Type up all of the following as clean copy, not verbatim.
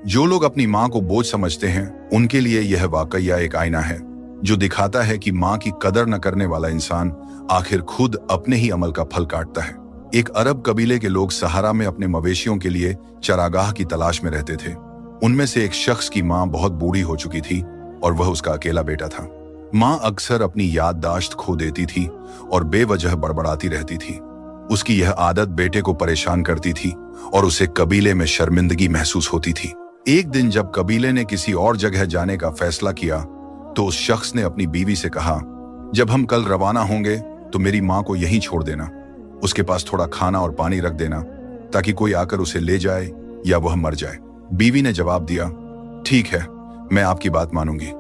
जो लोग अपनी माँ को बोझ समझते हैं, उनके लिए यह वाकया एक आईना है जो दिखाता है कि माँ की कदर न करने वाला इंसान आखिर खुद अपने ही अमल का फल काटता है। एक अरब कबीले के लोग सहारा में अपने मवेशियों के लिए चरागाह की तलाश में रहते थे। उनमें से एक शख्स की माँ बहुत बूढ़ी हो चुकी थी और वह उसका अकेला बेटा था। माँ अक्सर अपनी याददाश्त खो देती थी और बेवजह बड़बड़ाती रहती थी। उसकी यह आदत बेटे को परेशान करती थी और उसे कबीले में शर्मिंदगी महसूस होती थी। एक दिन जब कबीले ने किसी और जगह जाने का फैसला किया तो उस शख्स ने अपनी बीवी से कहा, जब हम कल रवाना होंगे तो मेरी माँ को यहीं छोड़ देना। उसके पास थोड़ा खाना और पानी रख देना ताकि कोई आकर उसे ले जाए या वह मर जाए। बीवी ने जवाब दिया, ठीक है, मैं आपकी बात मानूंगी।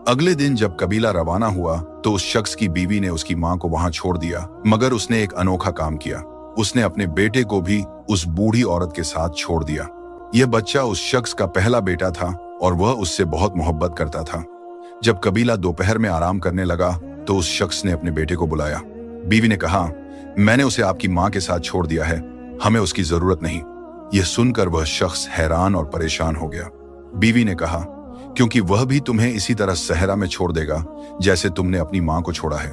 अगले दिन जब कबीला रवाना हुआ तो उस शख्स की बीवी ने उसकी माँ को वहां छोड़ दिया, मगर उसने एक अनोखा काम किया। उसने अपने बेटे को भी उस बूढ़ी औरत के साथ छोड़ दिया। यह बच्चा उस शख्स का पहला बेटा था और वह उससे बहुत मोहब्बत करता था। जब कबीला दोपहर में आराम करने लगा तो उस शख्स ने अपने बेटे को बुलाया। बीवी ने कहा, मैंने उसे आपकी माँ के साथ छोड़ दिया है, हमें उसकी जरूरत नहीं। यह सुनकर वह शख्स हैरान और परेशान हो गया। बीवी ने कहा, क्योंकि वह भी तुम्हें इसी तरह सहरा में छोड़ देगा जैसे तुमने अपनी माँ को छोड़ा है।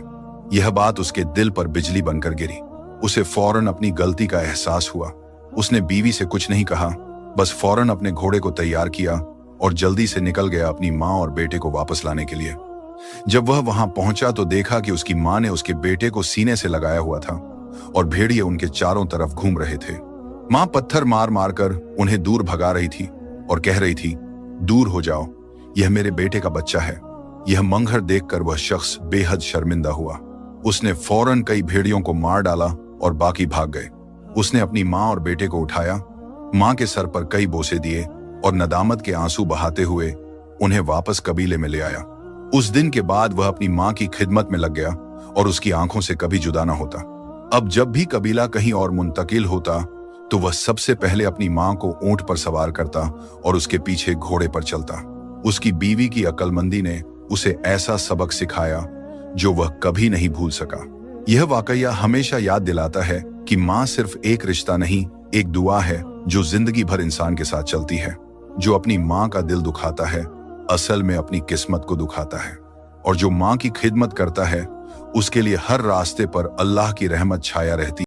यह बात उसके दिल पर बिजली बनकर गिरी। उसे फौरन अपनी गलती का एहसास हुआ। उसने बीवी से कुछ नहीं कहा, बस फौरन अपने घोड़े को तैयार किया और जल्दी से निकल गया अपनी माँ और बेटे को वापस लाने के लिए। जब वह वहां पहुंचा तो देखा कि उसकी माँ ने उसके बेटे को सीने से लगाया हुआ था और भेड़िए उनके चारों तरफ घूम रहे थे। माँ पत्थर मार मार कर उन्हें दूर भगा रही थी और कह रही थी, दूर हो जाओ, यह मेरे बेटे का बच्चा है। यह मंजर देखकर वह शख्स बेहद शर्मिंदा हुआ। उसने फौरन कई भेड़ियों को मार डाला और बाकी भाग गए। उसने अपनी माँ और बेटे को उठाया, माँ के सर पर कई बोसे दिए और नदामत के आंसू बहाते हुए उन्हें वापस कबीले में ले आया। उस दिन के बाद वह अपनी माँ की खिदमत में लग गया और उसकी आंखों से कभी जुदा न होता। अब जब भी कबीला कहीं और मुंतकिल होता तो वह सबसे पहले अपनी माँ को ऊंट पर सवार करता और उसके पीछे घोड़े पर चलता। उसकी बीवी की अक्लमंदी ने उसे ऐसा सबक सिखाया जो वह कभी नहीं भूल सका। यह वाकया हमेशा याद दिलाता है कि माँ सिर्फ एक रिश्ता नहीं, एक दुआ है जो जिंदगी भर इंसान के साथ चलती है। जो अपनी माँ का दिल दुखाता है, असल में अपनी किस्मत को दुखाता है, और जो माँ की खिदमत करता है, उसके लिए हर रास्ते पर अल्लाह की रहमत छाया रहती है।